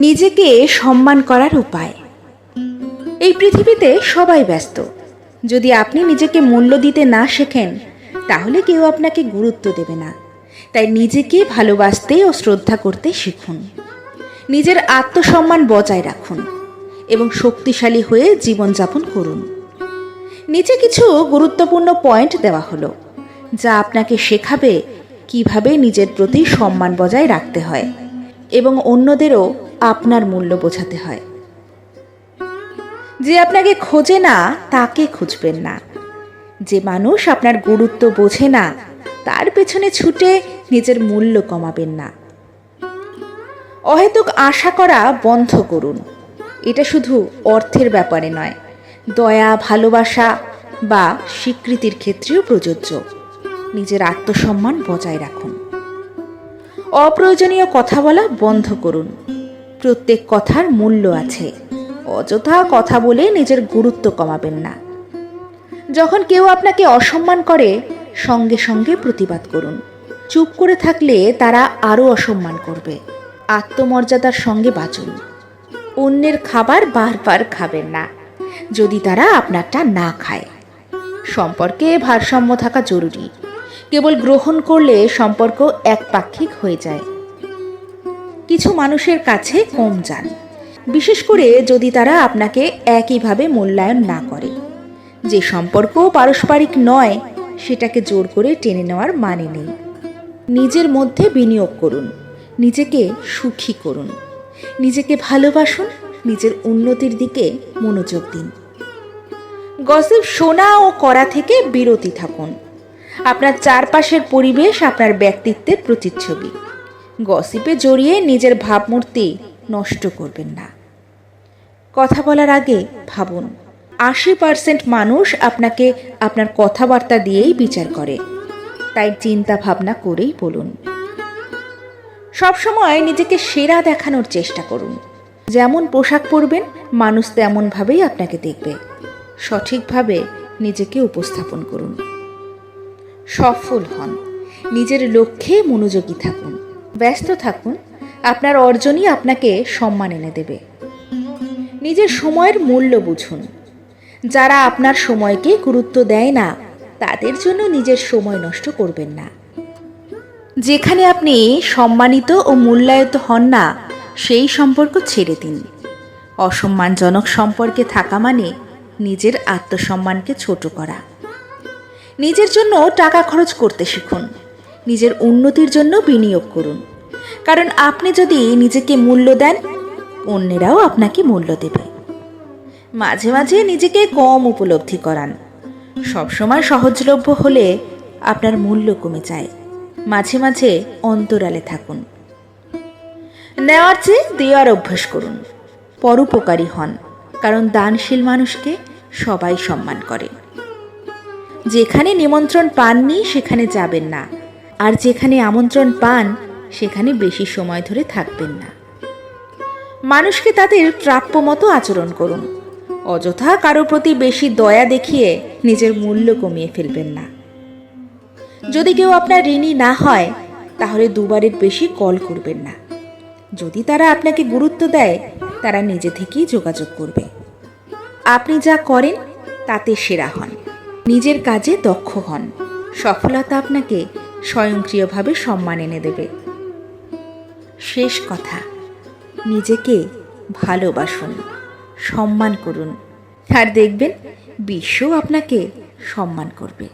নিজেকে সম্মান করার উপায়। এই পৃথিবীতে সবাই ব্যস্ত। যদি আপনি নিজেকে মূল্য দিতে না শেখেন, তাহলে কেউ আপনাকে গুরুত্ব দেবে না। তাই নিজেকে ভালোবাসতে ও শ্রদ্ধা করতে শিখুন। নিজের আত্মসম্মান বজায় রাখুন এবং শক্তিশালী হয়ে জীবনযাপন করুন। নিচে কিছু গুরুত্বপূর্ণ পয়েন্ট দেওয়া হলো, যা আপনাকে শেখাবে কিভাবে নিজের প্রতি সম্মান বজায় রাখতে হয় এবং অন্যদেরও আপনার মূল্য বোঝাতে হয়। যে আপনাকে খোঁজে না তাকে খুঁজবেন না। যে মানুষ আপনার গুরুত্ব বোঝে না তার পেছনে ছুটে নিজের মূল্য কমাবেন না। অহেতুক আশা করা বন্ধ করুন। এটা শুধু অর্থের ব্যাপারে নয়, দয়া, ভালোবাসা বা স্বীকৃতির ক্ষেত্রেও প্রযোজ্য। নিজের আত্মসম্মান বজায় রাখুন। অপ্রয়োজনীয় কথা বলা বন্ধ করুন। প্রত্যেক কথার মূল্য আছে। অযথা কথা বলে নিজের গুরুত্ব কমাবেন না। যখন কেউ আপনাকে অসম্মান করে, সঙ্গে সঙ্গে প্রতিবাদ করুন। চুপ করে থাকলে তারা আরও অসম্মান করবে। আত্মমর্যাদার সঙ্গে বাঁচুন। অন্যের খাবার বারবার খাবেন না যদি তারা আপনারটা না খায়। সম্পর্কে ভারসাম্য থাকা জরুরি। কেবল গ্রহণ করলে সম্পর্ক একপাক্ষিক হয়ে যায়। কিছু মানুষের কাছে কম যান, বিশেষ করে যদি তারা আপনাকে একইভাবে মূল্যায়ন না করে। যে সম্পর্ক পারস্পরিক নয়, সেটাকে জোর করে টেনে নেওয়ার মানে নেই। নিজের মধ্যে বিনিয়োগ করুন। নিজেকে সুখী করুন। নিজেকে ভালোবাসুন। নিজের উন্নতির দিকে মনোযোগ দিন। গসিপ শোনা ও করা থেকে বিরতি থাকুন। আপনার চারপাশের পরিবেশ আপনার ব্যক্তিত্বের প্রতিচ্ছবি। গসিপে জড়িয়ে নিজের ভাবমূর্তি নষ্ট করবেন না। কথা বলার আগে ভাবুন। 80% মানুষ আপনাকে আপনার কথাবার্তা দিয়েই বিচার করে। তাই চিন্তা ভাবনা করেই বলুন। সবসময় নিজেকে সেরা দেখানোর চেষ্টা করুন। যেমন পোশাক পরবেন, মানুষ তেমনভাবেই আপনাকে দেখবে। সঠিকভাবে নিজেকে উপস্থাপন করুন। সফল হন। নিজের লক্ষ্যে মনোযোগী থাকুন। ব্যস্ত থাকুন। আপনার অর্জনই আপনাকে সম্মান এনে দেবে। নিজের সময়ের মূল্য বুঝুন। যারা আপনার সময়কে গুরুত্ব দেয় না, তাদের জন্য নিজের সময় নষ্ট করবেন না। যেখানে আপনি সম্মানিত ও মূল্যায়িত হন না, সেই সম্পর্ক ছেড়ে দিন। অসম্মানজনক সম্পর্কে থাকা মানে নিজের আত্মসম্মানকে ছোট করা। নিজের জন্য টাকা খরচ করতে শিখুন। নিজের উন্নতির জন্য বিনিয়োগ করুন। কারণ আপনি যদি নিজেকে মূল্য দেন, অন্যেরাও আপনাকে মূল্য দেবে। মাঝে মাঝে নিজেকে কম উপলব্ধি করান। সবসময় সহজলভ্য হলে আপনার মূল্য কমে যায়। মাঝে মাঝে অন্তরালে থাকুন। নেওয়ার চেয়ে দেওয়ার অভ্যাস করুন। পরোপকারী হন, কারণ দানশীল মানুষকে সবাই সম্মান করে। যেখানে নিমন্ত্রণ পাননি সেখানে যাবেন না, আর যেখানে আমন্ত্রণ পান সেখানে বেশি সময় ধরে থাকবেন না। মানুষকে তাদের প্রাপ্য মতো আচরণ করুন। অযথা কারো প্রতি বেশি দয়া দেখিয়ে নিজের মূল্য কমিয়ে ফেলবেন না। যদি কেউ আপনার ঋণী না হয়, তাহলে দুবারের বেশি কল করবেন না। যদি তারা আপনাকে গুরুত্ব দেয়, তারা নিজে থেকেই যোগাযোগ করবে। আপনি যা করেন তাতে সেরা হন। নিজের কাজে দক্ষ হন। সফলতা আপনাকে স্বয়ংক্রিয়ভাবে সম্মান এনে দেবে। শেষ কথা, নিজেকে ভালোবাসুন, সম্মান করুন, আর দেখবেন বিশ্ব আপনাকে সম্মান করবে।